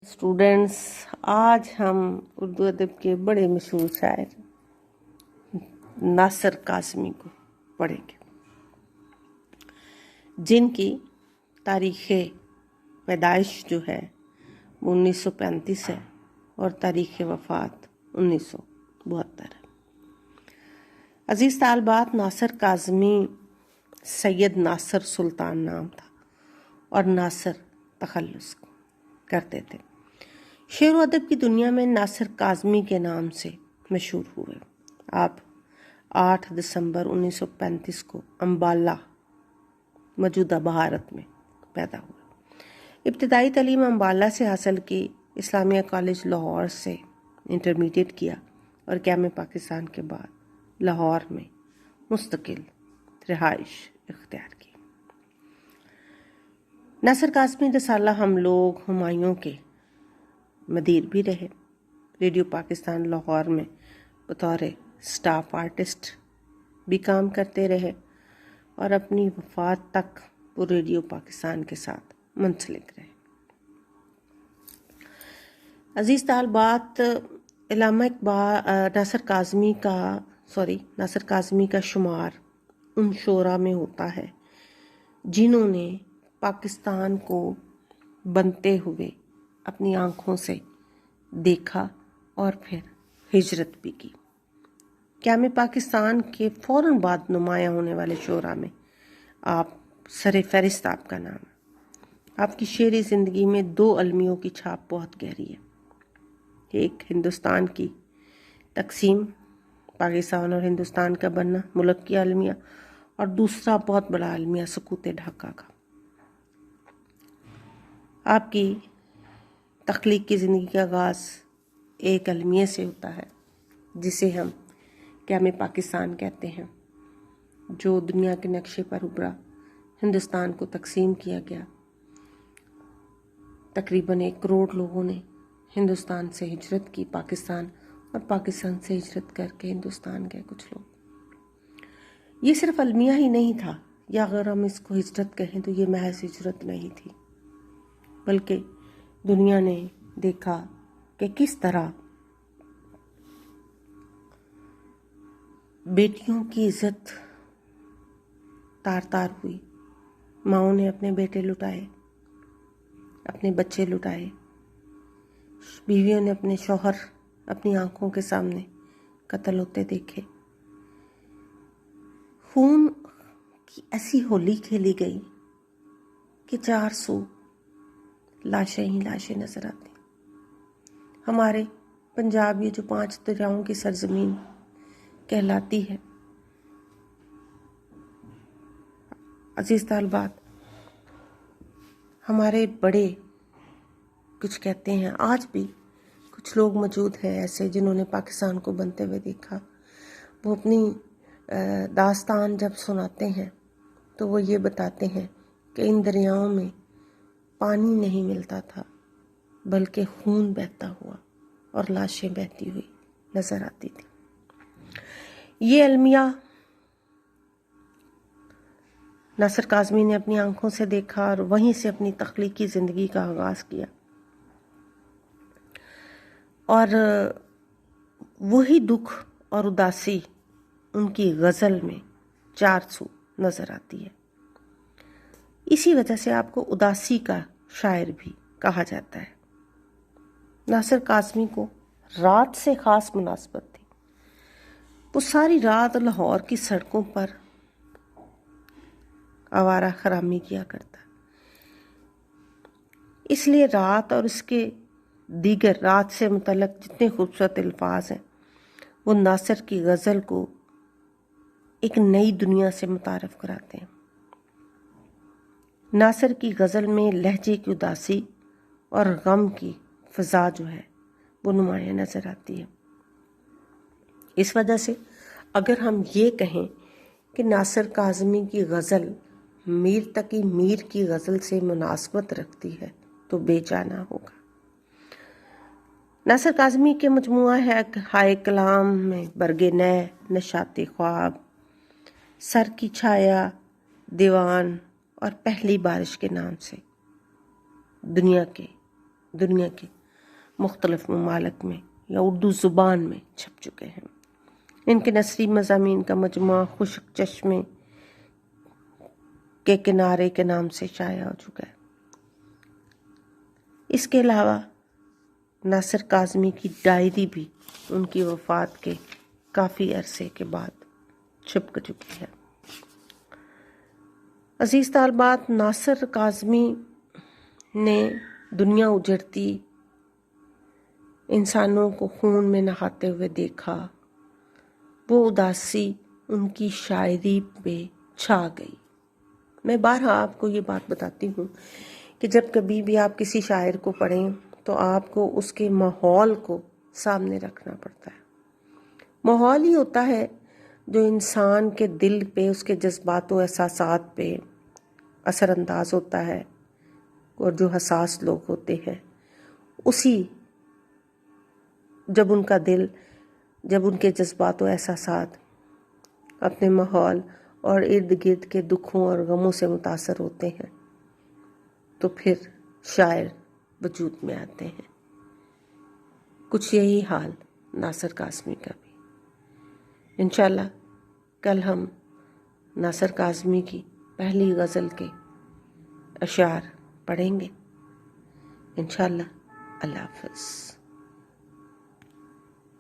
Students, آج ہم اردو ادب کے بڑے مشہور شاعر ناصر کاظمی کو پڑھیں گے، جن کی تاریخ پیدائش جو ہے وہ 1935 ہے اور تاریخ وفات 1972 ہے۔ عزیز طالبات، ناصر کاظمی سید ناصر سلطان نام تھا اور ناصر تخلص کرتے تھے۔ شعر و ادب کی دنیا میں ناصر کاظمی کے نام سے مشہور ہوئے۔ آپ 8 دسمبر 1935 کو امبالہ موجودہ بھارت میں پیدا ہوئے۔ ابتدائی تعلیم امبالہ سے حاصل کی، اسلامیہ کالج لاہور سے انٹرمیڈیٹ کیا اور قیام پاکستان کے بعد لاہور میں مستقل رہائش اختیار کی۔ ناصر کاظمی رسالہ ہم لوگ ہمایوں کے مدیر بھی رہے۔ ریڈیو پاکستان لاہور میں بطور سٹاف آرٹسٹ بھی کام کرتے رہے اور اپنی وفات تک وہ ریڈیو پاکستان کے ساتھ منسلک رہے۔ عزیز طالبات، علامہ اقبال ناصر کاظمی کا شمار ان شعراء میں ہوتا ہے جنہوں نے پاکستان کو بنتے ہوئے اپنی آنکھوں سے دیکھا اور پھر ہجرت بھی کی۔ قیام پاکستان کے فوراً بعد نمایاں ہونے والے شعراء میں آپ سر فہرست آپ کا نام ہے۔ آپ کی شعری زندگی میں 2 المیوں کی چھاپ بہت گہری ہے۔ ایک ہندوستان کی تقسیم، پاکستان اور ہندوستان کا بننا، ملک کی المیہ، اور دوسرا بہت بڑا المیہ سقوط ڈھاکہ کا۔ آپ کی تخلیق کی زندگی کا آغاز ایک المیہ سے ہوتا ہے جسے ہم قیام پاکستان کہتے ہیں، جو دنیا کے نقشے پر ابھرا۔ ہندوستان کو تقسیم کیا گیا، تقریباً 1 کروڑ لوگوں نے ہندوستان سے ہجرت کی پاکستان، اور پاکستان سے ہجرت کر کے ہندوستان گئے کچھ لوگ۔ یہ صرف المیہ ہی نہیں تھا، یا اگر ہم اس کو ہجرت کہیں تو یہ محض ہجرت نہیں تھی، بلکہ دنیا نے دیکھا کہ کس طرح بیٹیوں کی عزت تار تار ہوئی۔ ماؤں نے اپنے بیٹے لٹائے، اپنے بچے لٹائے، بیویوں نے اپنے شوہر اپنی آنکھوں کے سامنے قتل ہوتے دیکھے۔ خون کی ایسی ہولی کھیلی گئی کہ 400 لاشیں ہی لاشیں نظر آتی۔ ہمارے پنجاب، یہ جو 5 دریاؤں کی سرزمین کہلاتی ہے، عزیز طالبات، ہمارے بڑے کچھ کہتے ہیں، آج بھی کچھ لوگ موجود ہیں ایسے جنہوں نے پاکستان کو بنتے ہوئے دیکھا۔ وہ اپنی داستان جب سناتے ہیں تو وہ یہ بتاتے ہیں کہ ان دریاؤں میں پانی نہیں ملتا تھا، بلکہ خون بہتا ہوا اور لاشیں بہتی ہوئی نظر آتی تھی۔ یہ المیہ ناصر کاظمی نے اپنی آنکھوں سے دیکھا اور وہیں سے اپنی تخلیقی زندگی کا آغاز کیا، اور وہی دکھ اور اداسی ان کی غزل میں 400 نظر آتی ہے۔ اسی وجہ سے آپ کو اداسی کا شاعر بھی کہا جاتا ہے۔ ناصر کاظمی کو رات سے خاص مناسبت تھی۔ وہ ساری رات لاہور کی سڑکوں پر آوارہ خرامی کیا کرتا، اس لیے رات اور اس کے دیگر رات سے متعلق جتنے خوبصورت الفاظ ہیں وہ ناصر کی غزل کو ایک نئی دنیا سے متعارف کراتے ہیں۔ ناصر کی غزل میں لہجے کی اداسی اور غم کی فضا جو ہے وہ نمایاں نظر آتی ہے۔ اس وجہ سے اگر ہم یہ کہیں کہ ناصر کاظمی کی غزل میر تقی میر کی غزل سے مناسبت رکھتی ہے تو بے جانا ہوگا۔ ناصر کاظمی کے مجموعہ ہے ہائے کلام میں برگ نئے، نشاط خواب، سر کی چھایا، دیوان اور پہلی بارش کے نام سے دنیا کے دنیا کے مختلف ممالک میں یا اردو زبان میں چھپ چکے ہیں۔ ان کے نثری مضامین کا مجموعہ خشک چشمے کے کنارے کے نام سے شائع ہو چکا ہے۔ اس کے علاوہ ناصر کاظمی کی ڈائری بھی ان کی وفات کے کافی عرصے کے بعد چھپ چکی ہے۔ عزیز طالبات، ناصر کاظمی نے دنیا اجڑتی انسانوں کو خون میں نہاتے ہوئے دیکھا، وہ اداسی ان کی شاعری پہ چھا گئی۔ میں بارہا آپ کو یہ بات بتاتی ہوں کہ جب کبھی بھی آپ کسی شاعر کو پڑھیں تو آپ کو اس کے ماحول کو سامنے رکھنا پڑتا ہے۔ ماحول ہی ہوتا ہے جو انسان کے دل پہ، اس کے جذبات و احساسات پہ اثر انداز ہوتا ہے، اور جو حساس لوگ ہوتے ہیں جب ان کے جذبات و احساسات اپنے ماحول اور ارد گرد کے دکھوں اور غموں سے متاثر ہوتے ہیں تو پھر شاعر وجود میں آتے ہیں۔ کچھ یہی حال ناصر کاظمی کا بھی۔ انشاءاللہ کل ہم ناصر کاظمی کی پہلی غزل کے اشعار پڑھیں گے انشاءاللہ۔ اللہ حافظ۔